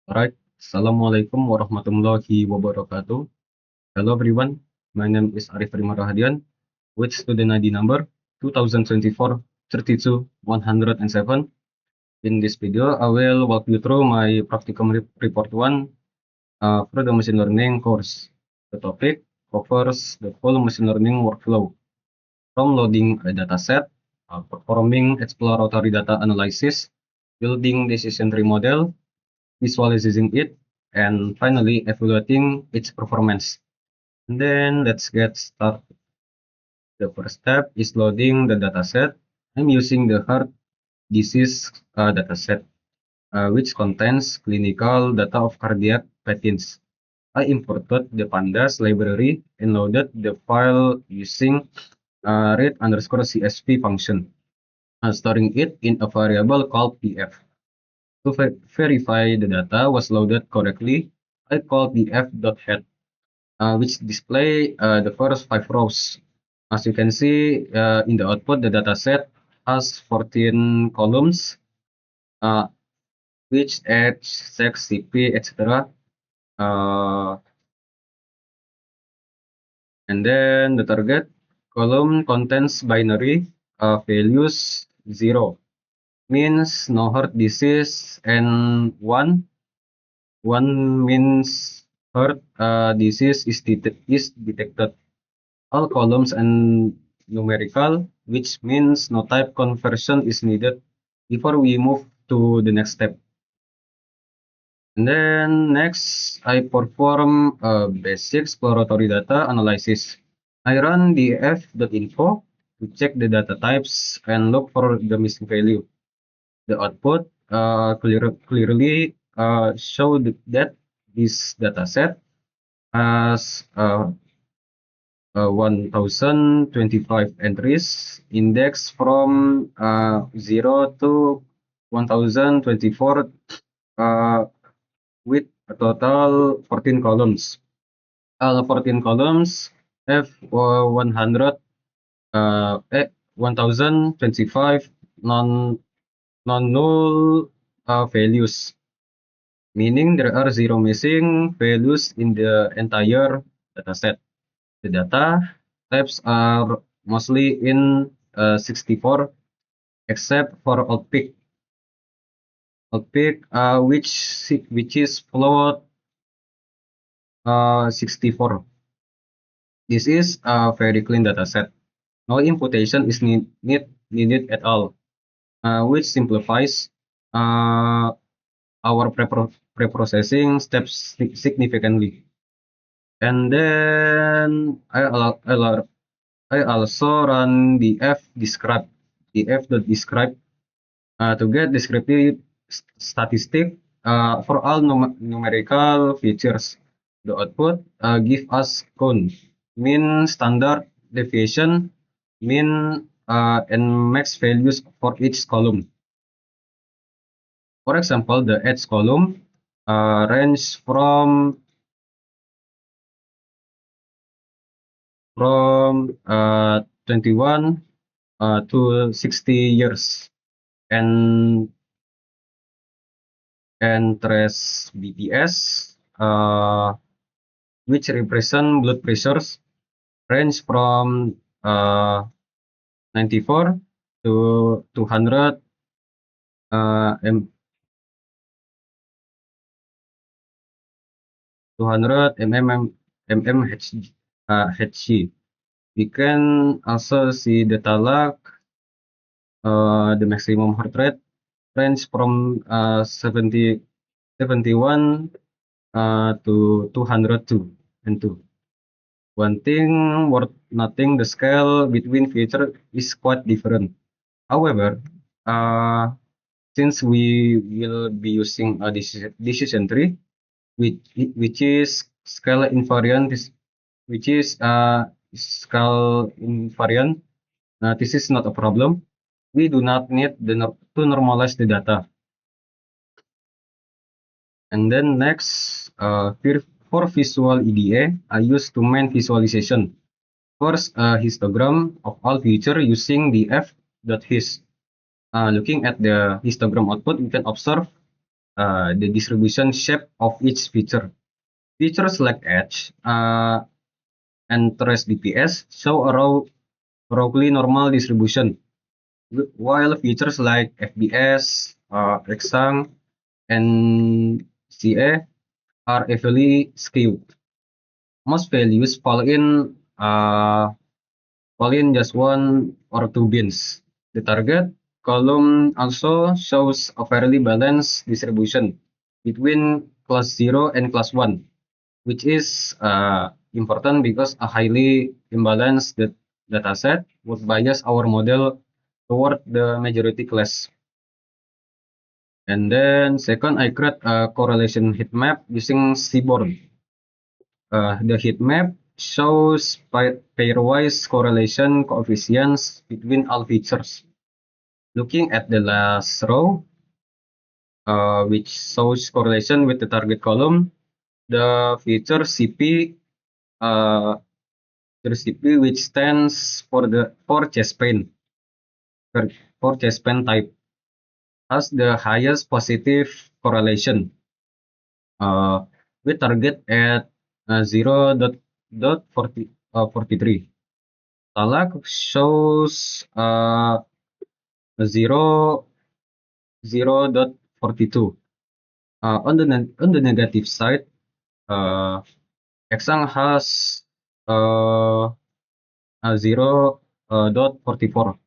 Alright, Assalamualaikum warahmatullahi wabarakatuh. Hello everyone, my name is Arif Rima Rahadian with student ID number 2024-32-107. In this video, I will walk you through my practicum report 1 for the machine learning course. The topic covers the full machine learning workflow from loading a dataset, performing exploratory data analysis, building decision tree model, visualizing it, and finally evaluating its performance. And then let's get started. The first step is loading the dataset. I'm using the heart disease dataset, which contains clinical data of cardiac patents. I imported the pandas library and loaded the file using read_csv function, storing it in a variable called pf. To verify the data was loaded correctly, I called df.head, which display the first 5 rows. As you can see in the output, the dataset has 14 columns, which age, sex, CP, etc. And then the target column contains binary values 0, means no heart disease, and 1 means heart disease is detected. All columns and numerical, which means no type conversion is needed before we move to the next step. And then next, I perform a basic exploratory data analysis. I run df.info to check the data types and look for the missing value. The output clearly show that this dataset has 1025 entries indexed from 0 to 1024 with a total 14 columns. All 14 columns have 1025 non-null values, meaning there are 0 missing values in the entire dataset. The data types are mostly in 64, except for outpeak, which is float 64. This is a very clean dataset. No imputation is needed at all, which simplifies our preprocessing steps significantly. And then I also run df.describe to get descriptive statistic for all numerical features. The output give us cone, mean, standard deviation, mean, and max values for each column. For example, the edge column range from 21 to 60 years, and trace BPS, which represent blood pressures, range from 94 to 200 mmHg. We can also see data log, the maximum heart rate range from 71 to 202 and 2. One thing worth noting, the scale between features is quite different. However, since we will be using a decision tree, which is scale invariant, this is not a problem. We do not need to normalize the data. And then next, for visual EDA, I use two-main visualization. First, a histogram of all feature using df.hist. Looking at the histogram output, you can observe the distribution shape of each feature. Features like edge and trace DPS show a roughly normal distribution, while features like FBS, Exang, and CA are heavily skewed. Most values fall in just one or two bins. The target column also shows a fairly balanced distribution between class 0 and class 1, which is important because a highly imbalanced dataset would bias our model toward the majority class. And then second, I create a correlation heat map using Seaborn. The heat map shows pairwise correlation coefficients between all features. Looking at the last row, which shows correlation with the target column, the feature CP, which stands for chest pain, for chest pain type, has the highest positive correlation, uh, with target at 0.43. Talak shows 0.42. On the negative side, uh, Exang has uh, 0.44.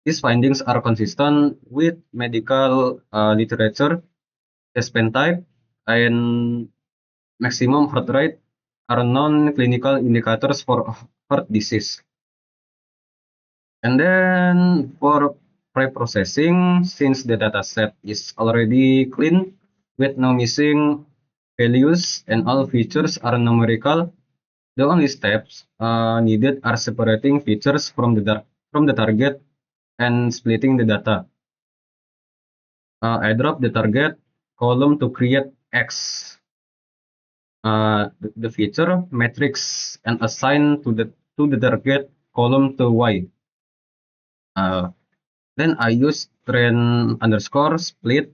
These findings are consistent with medical literature. Chest pain type and maximum heart rate are non-clinical indicators for heart disease. And then for pre-processing, since the dataset is already clean with no missing values and all features are numerical, the only steps needed are separating features from the target and splitting the data. I drop the target column to create X, the feature matrix, and assign to the target column to Y. Then I use trend underscore split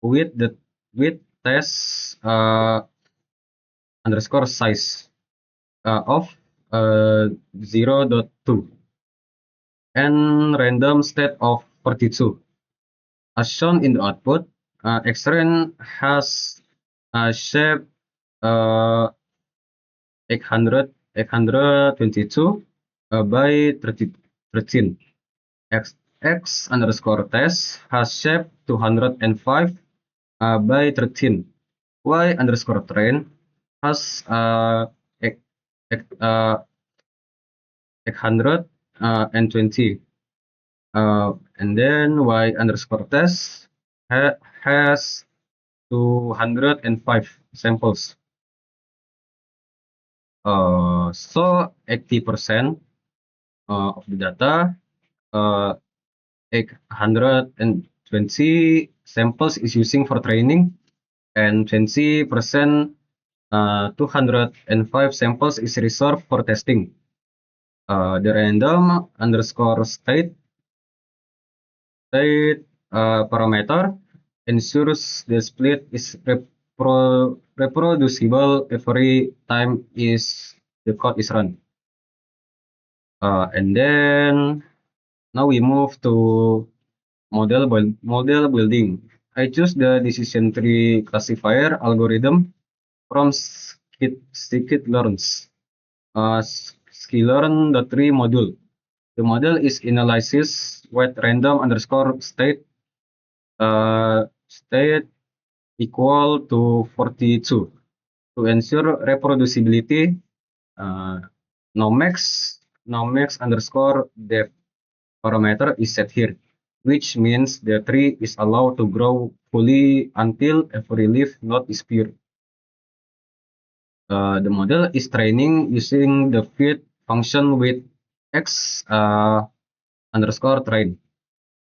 with the with test underscore size of 0.2 and random state of 42. As shown in the output, Xrand has a shape 822 by 13. X underscore test has shape 205 by 13. Y underscore train has 820. And then Y underscore test has 205 samples. So 80% of the data, 820 samples is using for training, and 20%, 205 samples is reserved for testing. The random underscore state parameter ensures the split is reproducible every time the code is run. And then now we move to model building. I choose the decision tree classifier algorithm from scikit-learn's sklearn.tree module. The model is analysis with random underscore state equal to 42 to ensure reproducibility. No max underscore depth parameter is set here, which means the tree is allowed to grow fully until every leaf node is pure. The model is training using the feed function with x underscore train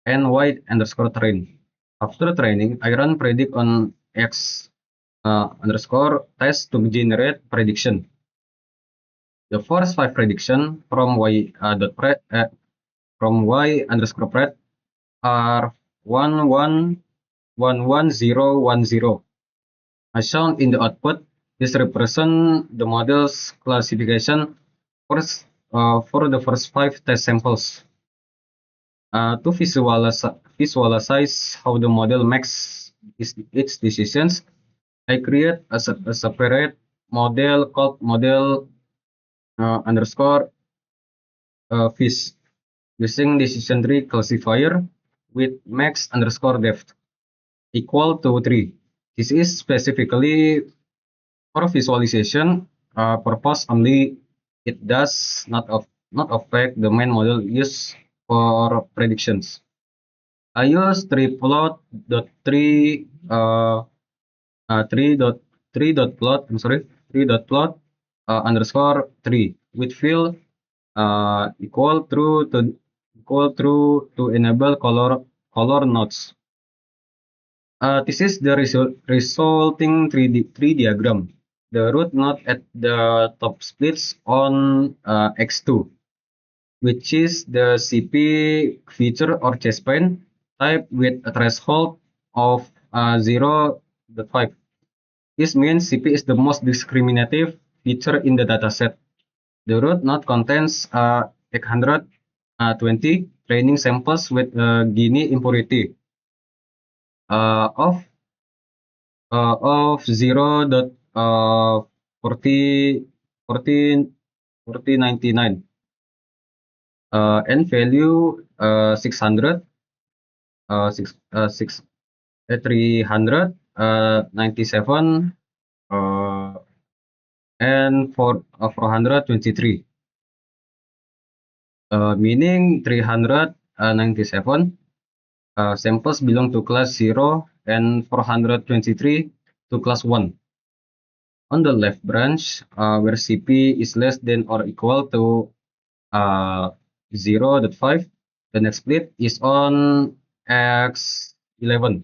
and y underscore train. After training, I run predict on x underscore test to generate prediction. The first 5 prediction from y underscore pred are 1, 1, 11010. As shown in the output, this represents the model's classification for the first 5 test samples. To visualize how the model makes its decisions, I create a separate model called model underscore fish using decision tree classifier with max underscore depth equal to 3. This is specifically for visualization purpose only. It does not affect the main model used for predictions. I use three dot plot. I'm sorry, three dot plot underscore 3 with fill equal true to enable color nodes. This is the resulting 3 diagram. The root node at the top splits on X2, which is the CP feature or chesspoint type with a threshold of 0.5. This means CP is the most discriminative feature in the dataset. The root node contains 820 training samples with Gini impurity of 0.4099 and value 600 397 and 423, meaning 397 samples belong to class 0 and 423 to class 1. On the left branch, where CP is less than or equal to 0.5, the next split is on X11,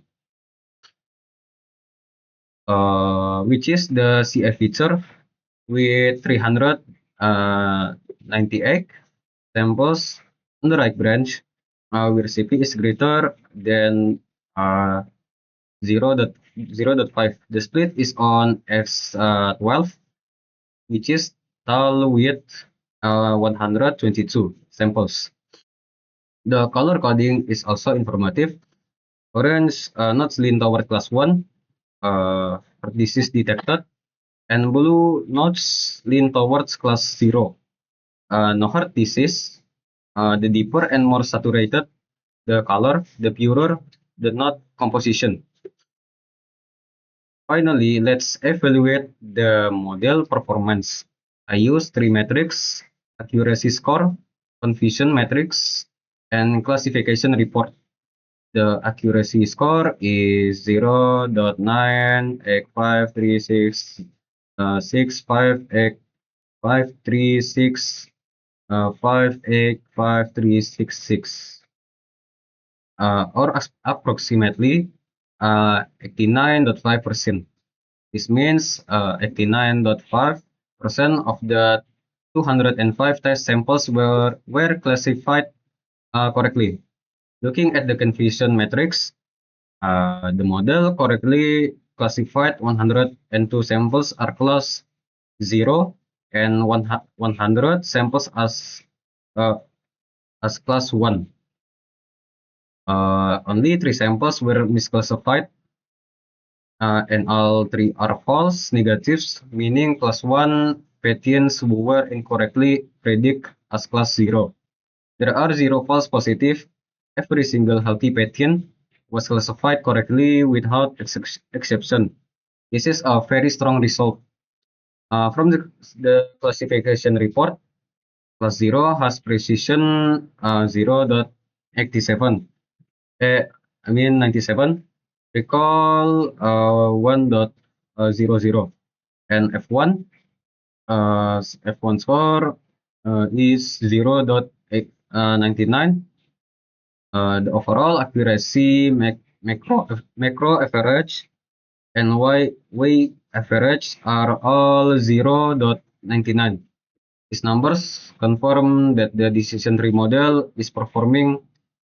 which is the CF feature with 398 samples on the right branch, where CP is greater than 0.5. The split is on X12, which is tall with 122 samples. The color coding is also informative. Orange nodes lean toward class 1, disease detected, and blue nodes lean towards class 0, no heart disease. The deeper and more saturated the color, the purer the node composition. Finally, let's evaluate the model performance. I use 3 metrics: accuracy score, confusion matrix, and classification report. The accuracy score is 0.98536 or approximately 89.5%. This means 89.5% of the 205 test samples were classified correctly. Looking at the confusion matrix, the model correctly classified 102 samples are class 0 and 100 samples as class 1. Only 3 samples were misclassified, and all 3 are false negatives, meaning class 1 patients were incorrectly predicted as class 0. There are 0 false positive. Every single healthy patient was classified correctly without exception. This is a very strong result. From the classification report, class 0 has precision 0.87. 97. Recall 1.00. And F1 score is 0.99. The overall accuracy, macro average, and Y average are all 0.99. These numbers confirm that the decision tree model is performing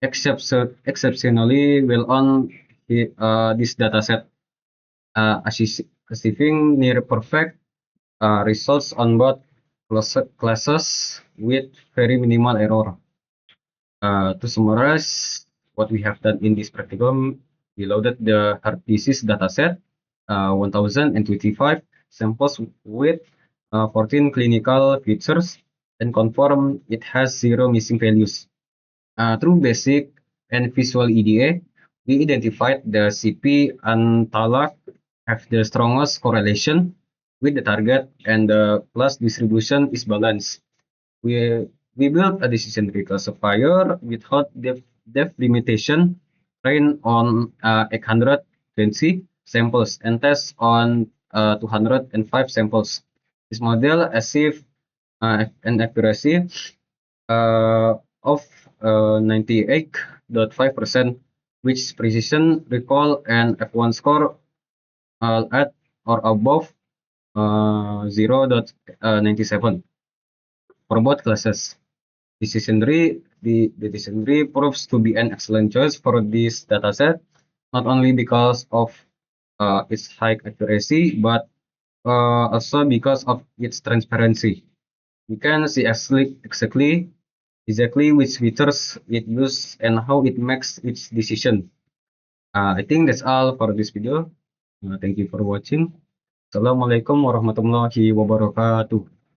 exceptionally well on this dataset, achieving near perfect results on both classes with very minimal error. To summarize what we have done in this practicum, we loaded the heart disease dataset, 1025 samples with 14 clinical features, and confirm it has 0 missing values. Through basic and visual EDA, we identified the CP and TALAC have the strongest correlation with the target, and the class distribution is balanced. We we built a decision tree classifier without depth limitation, trained on 820 samples and test on 205 samples. This model achieves an accuracy of 98.5%, which precision recall and F1 score at or above 0.97 for both classes. The decision tree proves to be an excellent choice for this dataset, not only because of its high accuracy, but also because of its transparency. You can see exactly which features it uses and how it makes its decision. I think that's all for this video. Thank you for watching. Assalamualaikum warahmatullahi wabarakatuh.